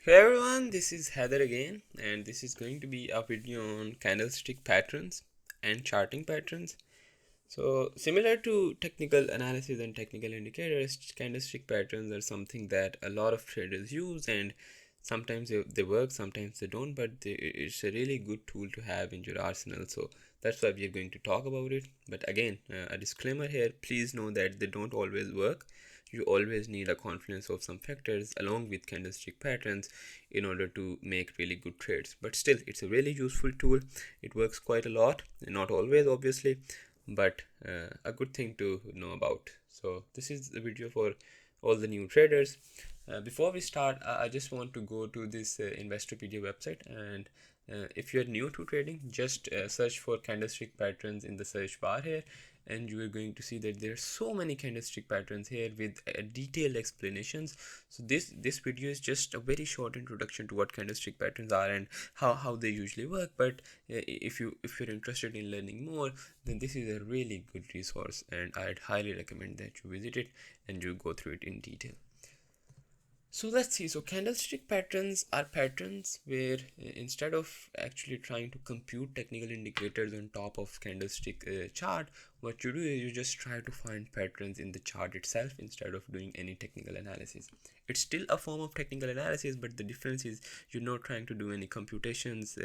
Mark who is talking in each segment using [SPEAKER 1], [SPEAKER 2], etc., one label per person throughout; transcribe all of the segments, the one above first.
[SPEAKER 1] Hey everyone, this is Heather again, and this is going to be a video on candlestick patterns and charting patterns. So similar to technical analysis and technical indicators, candlestick patterns are something that a lot of traders use, and sometimes they work, sometimes they don't, but it's a really good tool to have in your arsenal. So that's why we are going to talk about it. But again, a disclaimer here, please know that they don't always work. You always need a confluence of some factors along with candlestick patterns in order to make really good trades. But still, it's a really useful tool. It works quite a lot, not always obviously, but a good thing to know about. So this is the video for all the new traders. Before we start, I just want to go to this Investopedia website, and if you're new to trading, just search for candlestick patterns in the search bar here, and you are going to see that there are so many candlestick patterns here with detailed explanations. So this video is just a very short introduction to what candlestick patterns are and how they usually work. But if you're interested in learning more, then this is a really good resource, and I'd highly recommend that you visit it and you go through it in detail. So let's see. So candlestick patterns are patterns where instead of actually trying to compute technical indicators on top of candlestick chart, what you do is you just try to find patterns in the chart itself instead of doing any technical analysis. It's still a form of technical analysis, but the difference is you're not trying to do any computations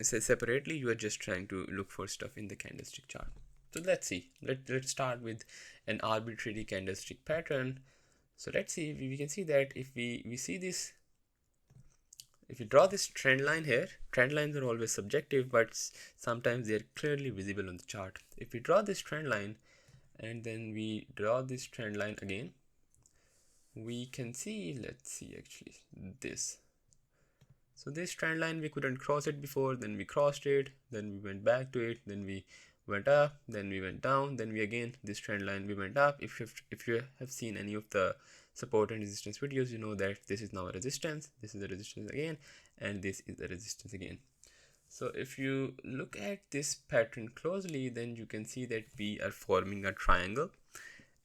[SPEAKER 1] separately. You are just trying to look for stuff in the candlestick chart. So let's see. Let's start with an arbitrary candlestick pattern. So let's see, we can see that if we see this, if you draw this trend line here, trend lines are always subjective, but sometimes they are clearly visible on the chart. If we draw this trend line and then we draw this trend line again, we can see, let's see actually this. So this trend line, we couldn't cross it before, then we crossed it, then we went back to it, then we went up, then we went down, then we again, this trend line we went up. If you have seen any of the support and resistance videos, you know that this is now a resistance, this is a resistance again, and this is a resistance again. So if you look at this pattern closely, then you can see that we are forming a triangle,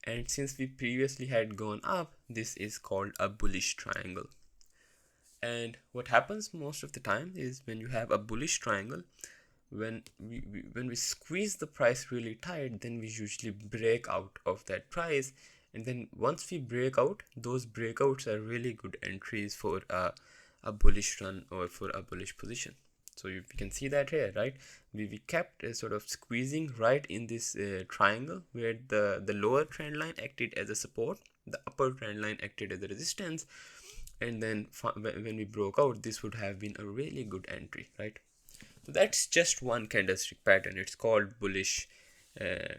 [SPEAKER 1] and since we previously had gone up, this is called a bullish triangle. And what happens most of the time is when you have a bullish triangle, when we squeeze the price really tight, then we usually break out of that price, and then once we break out, those breakouts are really good entries for a bullish run or for a bullish position. So you can see that here, right? We kept sort of squeezing right in this triangle where the lower trend line acted as a support, the upper trend line acted as a resistance, and then when we broke out, this would have been a really good entry, right? So that's just one candlestick pattern. It's called bullish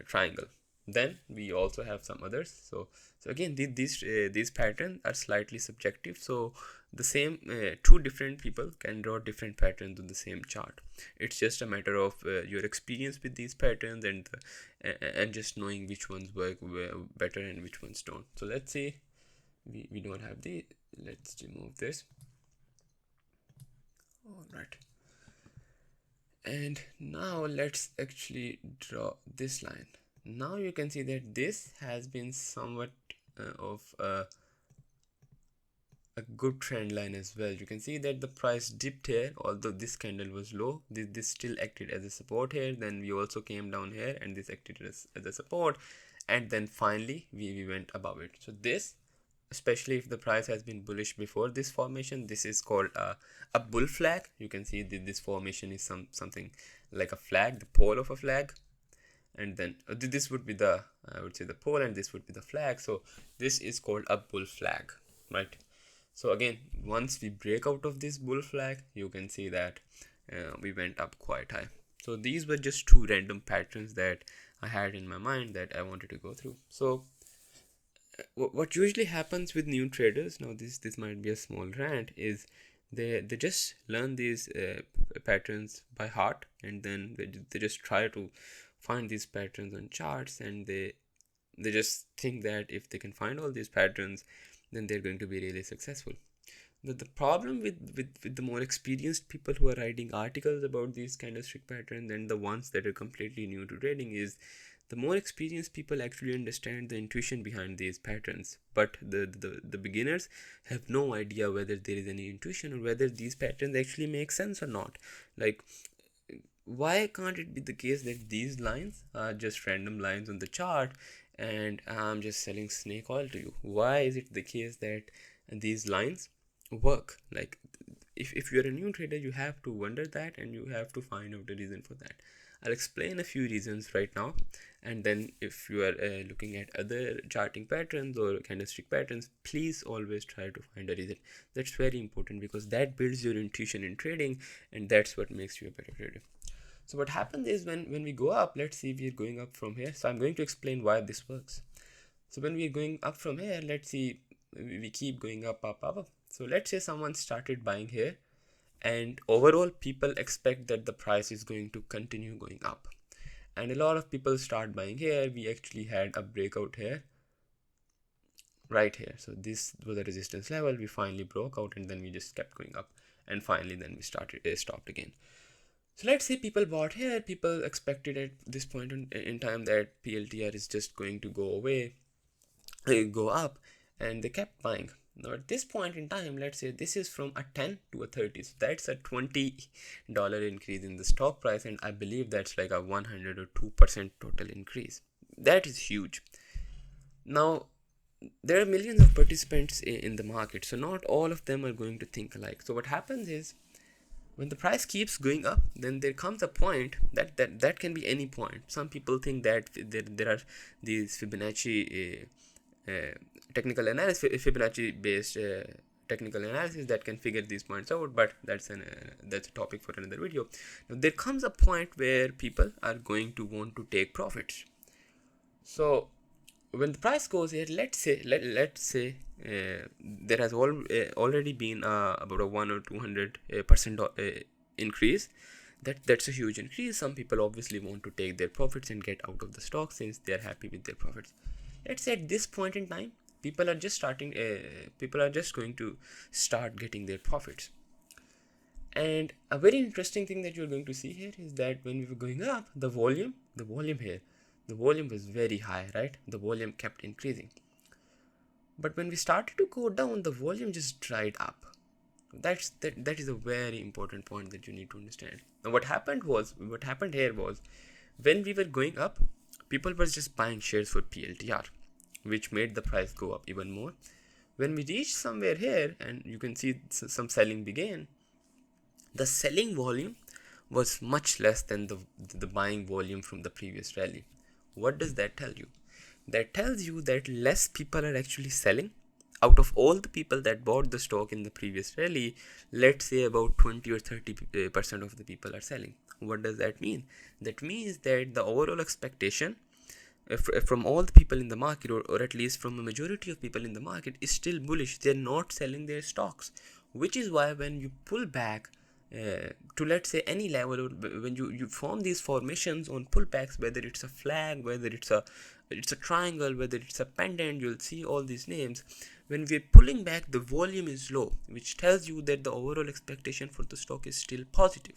[SPEAKER 1] triangle. Then we also have some others. So again, these patterns are slightly subjective. So the same two different people can draw different patterns on the same chart. It's just a matter of your experience with these patterns and just knowing which ones work better and which ones don't. So let's see. We don't have the. Let's remove this. All right. And now let's actually draw this line. Now you can see that this has been somewhat of a good trend line as well. You can see that the price dipped here, although this candle was low. This still acted as a support here. Then we also came down here and this acted as a support, and then finally we went above it. So this, especially if the price has been bullish before this formation, this is called a bull flag. You can see that this formation is something like a flag, the pole of a flag, and then this would be the, I would say, the pole, and this would be the flag. So this is called a bull flag, right? So again, once we break out of this bull flag, you can see that we went up quite high. So these were just two random patterns that I had in my mind that I wanted to go through. So what usually happens with new traders, now this might be a small rant, is they just learn these patterns by heart, and then they just try to find these patterns on charts, and they just think that if they can find all these patterns, then they're going to be really successful. The problem with the more experienced people who are writing articles about these candlestick patterns and the ones that are completely new to trading is the more experienced people actually understand the intuition behind these patterns, but the beginners have no idea whether there is any intuition or whether these patterns actually make sense or not. Like, why can't it be the case that these lines are just random lines on the chart and I'm just selling snake oil to you? Why is it the case that these lines work? Like, if you're a new trader, you have to wonder that and you have to find out the reason for that. I'll explain a few reasons right now, and then if you are looking at other charting patterns or candlestick patterns, please always try to find a reason. That's very important because that builds your intuition in trading, and that's what makes you a better trader. So what happens is when we go up, let's see, we're going up from here. So I'm going to explain why this works. So when we're going up from here, let's see, we keep going up. So let's say someone started buying here, and overall people expect that the price is going to continue going up, and a lot of people start buying here. We actually had a breakout here, right here. So this was a resistance level. We finally broke out, and then we just kept going up, and finally then we stopped again. So let's say people bought here. People expected at this point in time that PLTR is just going to go away, go up, and they kept buying. Now at this point in time, let's say this is from a 10 to a 30. So that's a $20 increase in the stock price, and I believe that's like a 100 or 2% total increase. That is huge. Now there are millions of participants in the market, so not all of them are going to think alike. So what happens is, when the price keeps going up, then there comes a point that can be any point. Some people think that there are these Fibonacci technical analysis, Fibonacci based technical analysis that can figure these points out, but that's a topic for another video. Now, there comes a point where people are going to want to take profits. So when the price goes here, let's say there has already been about a 1 or 200% increase. That's a huge increase. Some people obviously want to take their profits and get out of the stock since they are happy with their profits. Let's say at this point in time, people are just going to start getting their profits. And a very interesting thing that you're going to see here is that when we were going up, the volume here, the volume was very high, right? The volume kept increasing. But when we started to go down, the volume just dried up. That is a very important point that you need to understand. Now what happened here was, when we were going up, people were just buying shares for PLTR, which made the price go up even more. When we reached somewhere here, and you can see some selling began, the selling volume was much less than the buying volume from the previous rally. What does that tell you? That tells you that less people are actually selling. Out of all the people that bought the stock in the previous rally, let's say about 20 or 30% of the people are selling. What does that mean? That means that the overall expectation from all the people in the market, or at least from a majority of people in the market, is still bullish. They're not selling their stocks, which is why when you pull back to, let's say, any level, or when you form these formations on pullbacks, whether it's a flag, whether it's a triangle, whether it's a pendant, you'll see all these names. When we're pulling back, the volume is low, which tells you that the overall expectation for the stock is still positive,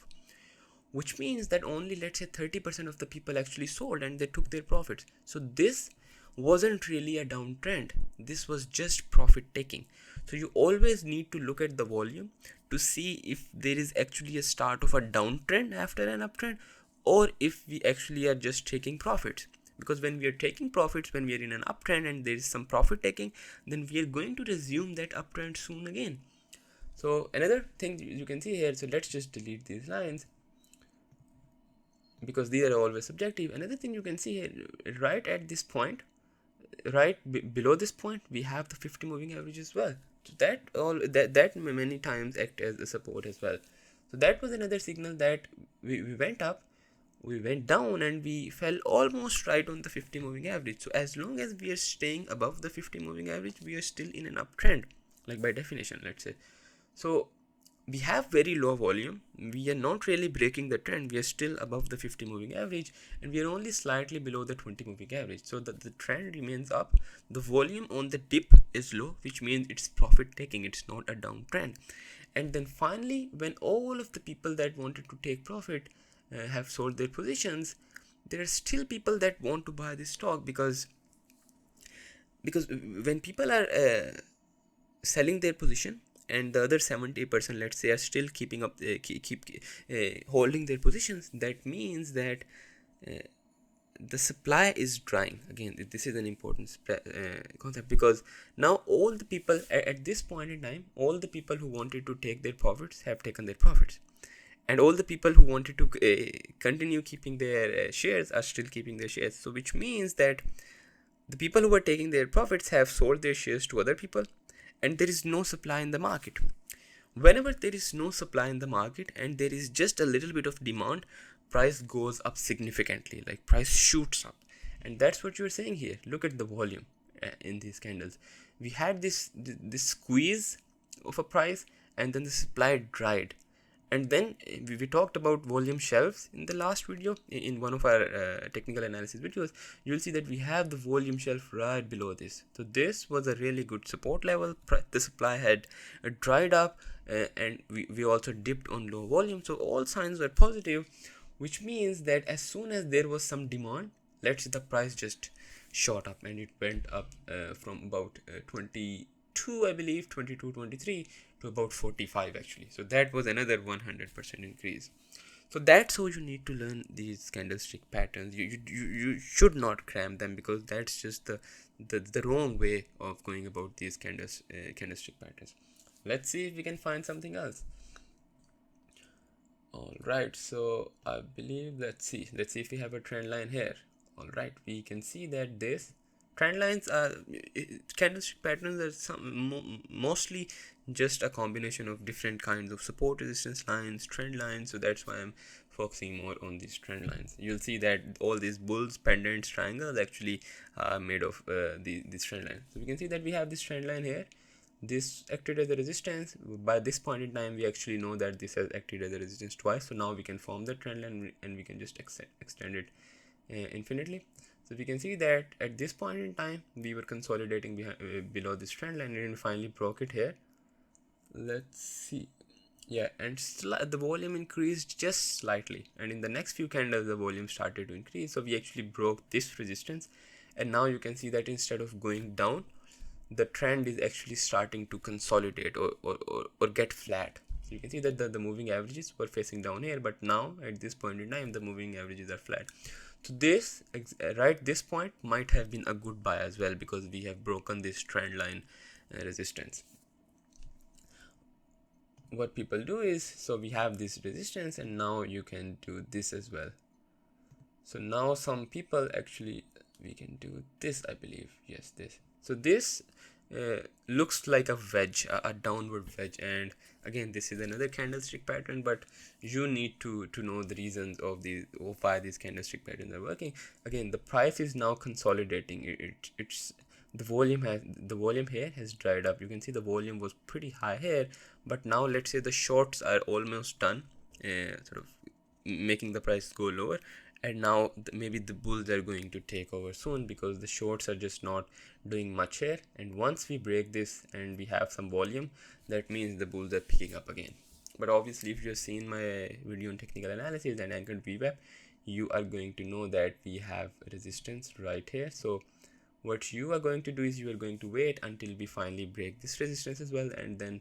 [SPEAKER 1] which means that only, let's say, 30% of the people actually sold and they took their profits. So this wasn't really a downtrend. This was just profit taking. So you always need to look at the volume to see if there is actually a start of a downtrend after an uptrend, or if we actually are just taking profits. Because when we are taking profits, when we are in an uptrend and there is some profit taking, then we are going to resume that uptrend soon again. So another thing you can see here, so let's just delete these lines because these are always subjective. Another thing you can see here, right at this point, below this point, we have the 50 moving average as well. So that many times act as a support as well. So that was another signal that we went up, we went down, and we fell almost right on the 50 moving average. So as long as we are staying above the 50 moving average, we are still in an uptrend, like by definition, let's say. So we have very low volume, we are not really breaking the trend, we are still above the 50 moving average, and we are only slightly below the 20 moving average. So the trend remains up. The volume on the dip is low, which means it's profit taking, it's not a downtrend. And then finally, when all of the people that wanted to take profit have sold their positions, there are still people that want to buy this stock, because when people are selling their position, and the other 70%, let's say, are still keeping up, keep holding their positions, that means that the supply is drying. Again, this is an important concept, because now all the people at this point in time, all the people who wanted to take their profits have taken their profits, and all the people who wanted to continue keeping their shares are still keeping their shares. So which means that the people who are taking their profits have sold their shares to other people, and there is no supply in the market. Whenever there is no supply in the market and there is just a little bit of demand, price goes up significantly, like price shoots up. And that's what you're saying here. Look at the volume in these candles. We had this squeeze of a price, and then the supply dried. And then we talked about volume shelves in the last video, in one of our technical analysis videos. You'll see that we have the volume shelf right below this. So this was a really good support level. The supply had dried up, and we also dipped on low volume. So all signs were positive, which means that as soon as there was some demand, let's say the price just shot up, and it went up from about 22, I believe, 22, 23 to about 45 actually. So that was another 100% increase. So that's how you need to learn these candlestick patterns. You should not cram them, because that's just the wrong way of going about these candlestick patterns. Let's see if we can find something else. All right, so I believe, let's see if we have a trend line here. All right, we can see that this trend lines are candlestick patterns are mostly just a combination of different kinds of support, resistance lines, trend lines. So that's why I'm focusing more on these trend lines. You'll see that all these bulls, pendants, triangles actually are made of these trend lines. So we can see that we have this trend line here. This acted as a resistance. By this point in time, we actually know that this has acted as a resistance twice. So now we can form the trend line, and we can just extend it infinitely. So we can see that at this point in time, we were consolidating below this trend line, and we finally broke it here. Let's see. Yeah, and the volume increased just slightly, and in the next few candles the volume started to increase. So we actually broke this resistance, and now you can see that instead of going down, the trend is actually starting to consolidate or get flat. So you can see that the moving averages were facing down here, but now at this point in time the moving averages are flat. So this right this point might have been a good buy as well, because we have broken this trend line resistance. What people do is, so we have this resistance, and now you can do this as well. So now some people actually, we can do this, I believe. Yes, this. So this looks like a wedge, a downward wedge, and again this is another candlestick pattern, but you need to know the reasons of why these candlestick patterns are working. Again, the price is now consolidating. It's the volume here has dried up. You can see the volume was pretty high here, but now let's say the shorts are almost done, sort of making the price go lower, and now maybe the bulls are going to take over soon, because the shorts are just not doing much here. And once we break this and we have some volume, that means the bulls are picking up again. But obviously, if you've seen my video on technical analysis and anchored VWAP, you are going to know that we have resistance right here. So what you are going to do is you are going to wait until we finally break this resistance as well, and then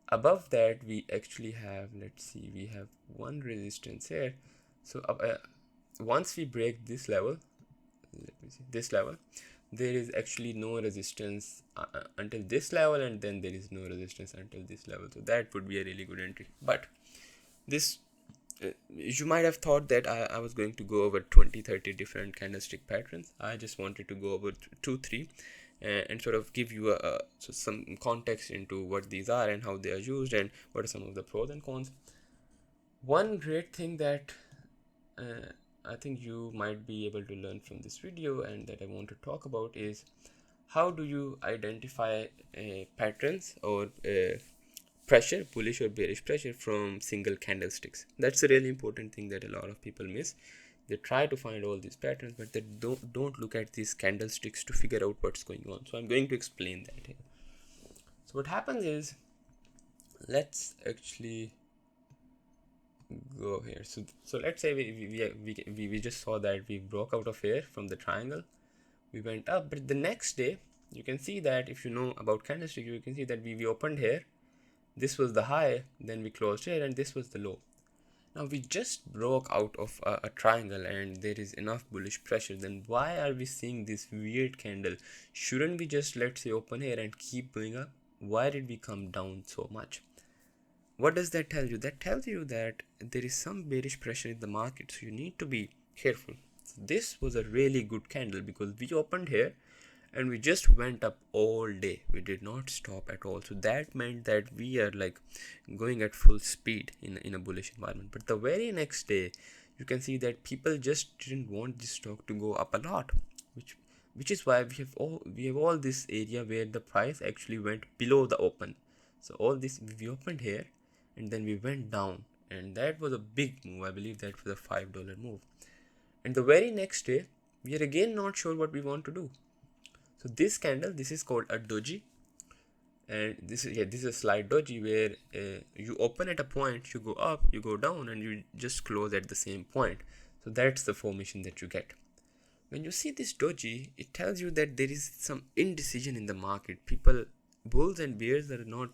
[SPEAKER 1] above that we actually have, let's see, we have one resistance here. So once we break this level, let me see, this level, there is actually no resistance until this level, and then there is no resistance until this level. So that would be a really good entry. But this you might have thought that I was going to go over 20-30 different candlestick patterns. I just wanted to go over 2-3 and sort of give you some context into what these are and how they are used, and what are some of the pros and cons. One great thing that I think you might be able to learn from this video, and that I want to talk about, is how do you identify patterns or pressure, bullish or bearish pressure, from single candlesticks. That's a really important thing that a lot of people miss. They try to find all these patterns, but they don't look at these candlesticks to figure out what's going on. So I'm going to explain that here. So what happens is, let's actually go here. So let's say we just saw that we broke out of here from the triangle, we went up, but the next day you can see that if you know about candlestick, you can see that we opened here, this was the high, then we closed here, and this was the low. Now we just broke out of a triangle and there is enough bullish pressure. Then why are we seeing this weird candle? Shouldn't we just, let's say, open here and keep going up? Why did we come down so much? What does that tell you? That tells you that there is some bearish pressure in the market, so you need to be careful. So this was a really good candle because we opened here and we just went up all day. We did not stop at all. So that meant that we are like going at full speed in a bullish environment. But the very next day, you can see that people just didn't want this stock to go up a lot, which is why we have all this area where the price actually went below the open. So all this, we opened here and then we went down, and that was a big move. I believe that was a $5 move. And the very next day, we are again not sure what we want to do. So this candle, this is called a doji, and this is a slight doji where you open at a point, you go up, you go down, and you just close at the same point. So that's the formation that you get. When you see this doji, it tells you that there is some indecision in the market. People, bulls and bears, are not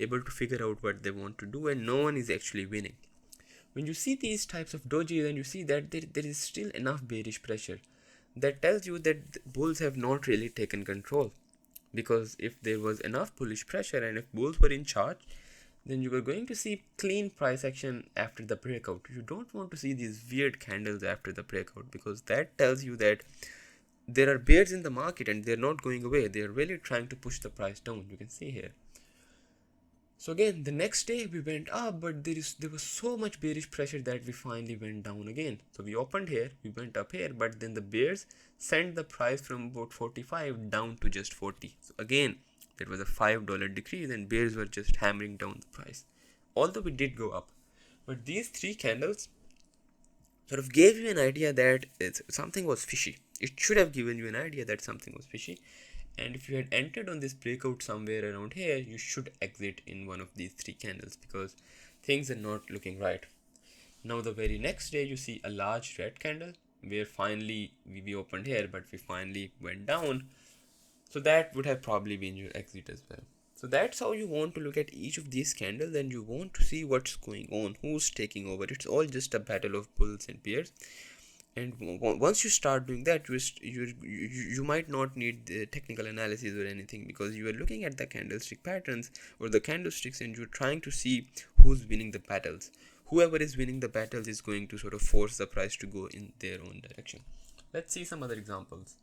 [SPEAKER 1] able to figure out what they want to do, and no one is actually winning. When you see these types of doji, then you see that there is still enough bearish pressure. That tells you that the bulls have not really taken control, because if there was enough bullish pressure and if bulls were in charge, then you were going to see clean price action after the breakout. You don't want to see these weird candles after the breakout, because that tells you that there are bears in the market and they're not going away. They're really trying to push the price down. You can see here. So again, the next day we went up, but there was so much bearish pressure that we finally went down again. So we opened here, we went up here, but then the bears sent the price from about 45 down to just 40. So again, there was a $5 decrease and bears were just hammering down the price. Although we did go up, but these three candles sort of gave you an idea that something was fishy. It should have given you an idea that something was fishy. And if you had entered on this breakout somewhere around here, you should exit in one of these three candles, because things are not looking right. Now the very next day, you see a large red candle where finally we opened here, but we finally went down. So that would have probably been your exit as well. So that's how you want to look at each of these candles, and you want to see what's going on, who's taking over. It's all just a battle of bulls and bears. And once you start doing that, you might not need the technical analysis or anything, because you are looking at the candlestick patterns or the candlesticks and you're trying to see who's winning the battles. Whoever is winning the battles is going to sort of force the price to go in their own direction. Let's see some other examples.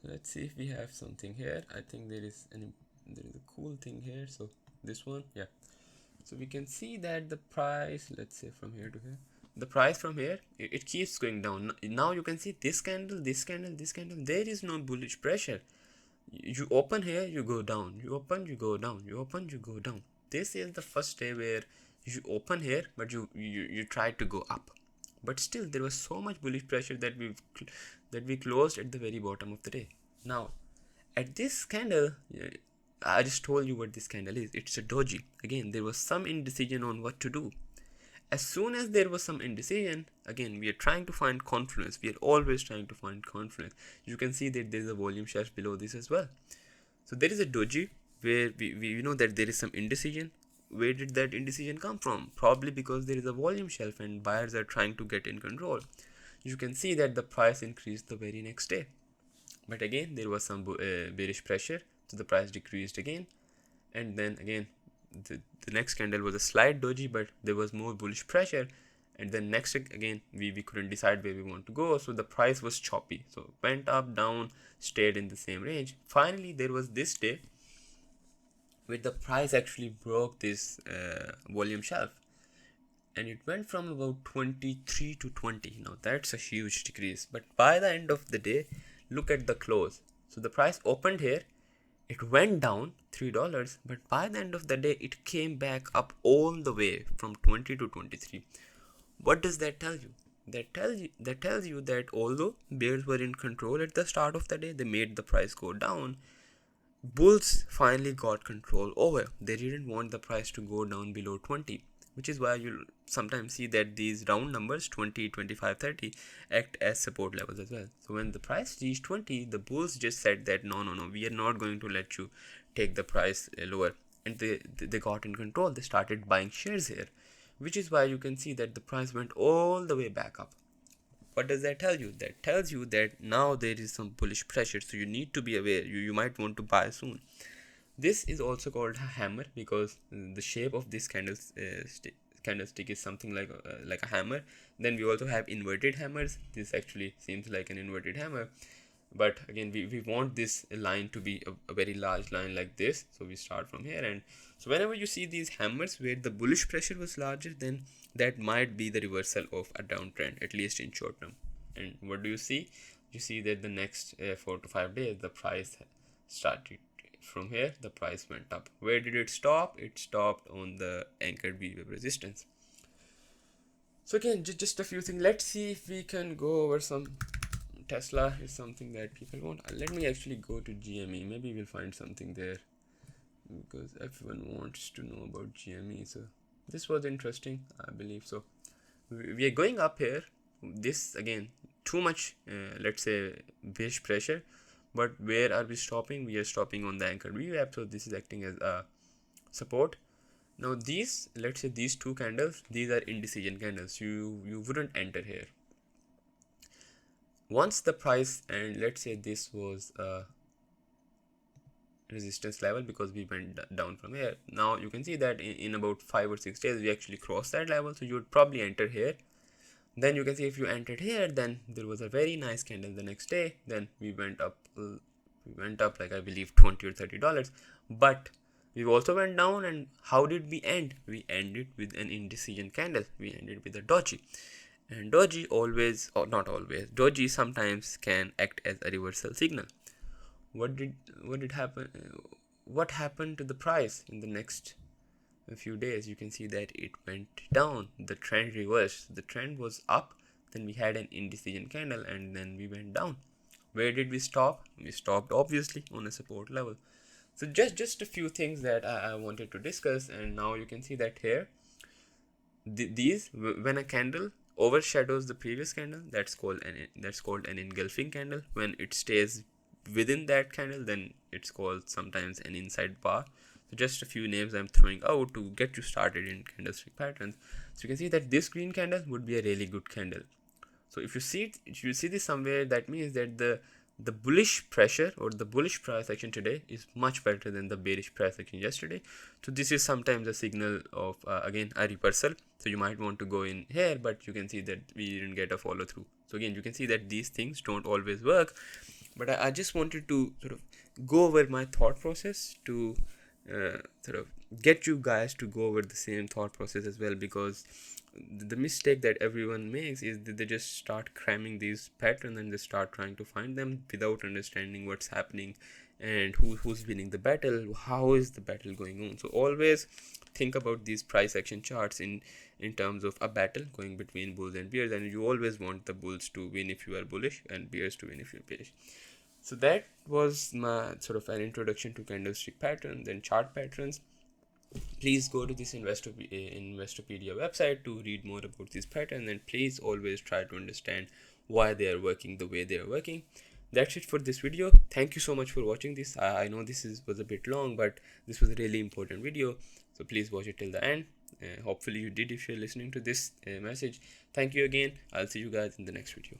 [SPEAKER 1] Let's see if we have something here. I think there is a cool thing here. So this one, yeah. So we can see that the price, let's say from here to here, the price from here, it keeps going down. Now you can see this candle, this candle, this candle, there is no bullish pressure. You open here, you go down, you open, you go down, you open, you go down. This is the first day where you open here, but you try to go up, but still there was so much bullish pressure that we closed at the very bottom of the day. Now at this candle, I just told you what this candle is. It's a doji. Again, there was some indecision on what to do. As soon as there was some indecision, again, we are trying to find confluence. We are always trying to find confluence. You can see that there is a volume shelf below this as well. So there is a doji where we know that there is some indecision. Where did that indecision come from? Probably because there is a volume shelf and buyers are trying to get in control. You can see that the price increased the very next day. But again, there was some bearish pressure, so the price decreased again. And then again, the next candle was a slight doji, but there was more bullish pressure. And then next, again, we couldn't decide where we want to go, so the price was choppy. So went up, down, stayed in the same range. Finally, there was this day where the price actually broke this volume shelf, and it went from about 23 to 20. Now that's a huge decrease, but by the end of the day, look at the close. So the price opened here, it went down $3, but by the end of the day, it came back up all the way from 20 to 23. What does that tell you? That tells you that although bears were in control at the start of the day, they made the price go down. Bulls finally got control over. They didn't want the price to go down below 20. which is why you'll sometimes see that these round numbers 20, 25, 30 act as support levels as well. So when the price reached 20, the bulls just said that no, we are not going to let you take the price lower, and they got in control. They started buying shares here, which is why you can see that the price went all the way back up. What does that tell you? That tells you that now there is some bullish pressure, so you need to be aware. You might want to buy soon. This is also called a hammer because the shape of this candlestick is something like a hammer. Then we also have inverted hammers. This actually seems like an inverted hammer, but again we want this line to be a very large line like this. So we start from here, and so whenever you see these hammers where the bullish pressure was larger, then that might be the reversal of a downtrend, at least in short term. And what do you see? You see that the next 4 to 5 days the price started from here. The price went up. Where did it stop? It stopped on the anchored V-wave resistance. So again, just a few things. Let's see if we can go over some. Tesla is something that people want. Let me actually go to GME. Maybe we'll find something there because everyone wants to know about GME. So this was interesting, I believe. So we are going up here. This again, too much, let's say, bearish pressure. But where are we stopping? We are stopping on the anchor VWAP. So this is acting as a support. Now these, let's say these two candles, these are indecision candles. You wouldn't enter here. Once the price, and let's say this was a resistance level because we went down from here. Now you can see that in about 5 or 6 days we actually crossed that level. So you would probably enter here. Then you can see if you entered here, then there was a very nice candle the next day. Then we went up like I believe $20 or $30. But we also went down, and how did we end? We ended with an indecision candle. We ended with a doji. And doji always, or not always, doji sometimes can act as a reversal signal. What did happen? What happened to the price in the next few days? You can see that it went down. The trend reversed. The trend was up, then we had an indecision candle, and then we went down. Where did we stop? We stopped obviously on a support level. So just a few things that I wanted to discuss. And now you can see that here, when a candle overshadows the previous candle, that's called an engulfing candle. When it stays within that candle, then it's called sometimes an inside bar. So just a few names I'm throwing out to get you started in candlestick patterns. So you can see that this green candle would be a really good candle. So if you see this somewhere, that means that the bullish pressure or the bullish price action today is much better than the bearish price action yesterday. So this is sometimes a signal of again a reversal. So you might want to go in here, but you can see that we didn't get a follow through. So again, you can see that these things don't always work. But I just wanted to sort of go over my thought process to sort of get you guys to go over the same thought process as well, because the mistake that everyone makes is that they just start cramming these patterns and they start trying to find them without understanding what's happening and who's winning the battle, how is the battle going on. So always think about these price action charts in terms of a battle going between bulls and bears, and you always want the bulls to win if you are bullish and bears to win if you're bearish. So that was my sort of an introduction to candlestick patterns and chart patterns. Please go to this Investopedia website to read more about these patterns, and please always try to understand why they are working the way they are working. That's it for this video. Thank you so much for watching this. I know this was a bit long, but this was a really important video, so please watch it till the end. Hopefully you did if you're listening to this message. Thank you again. I'll see you guys in the next video.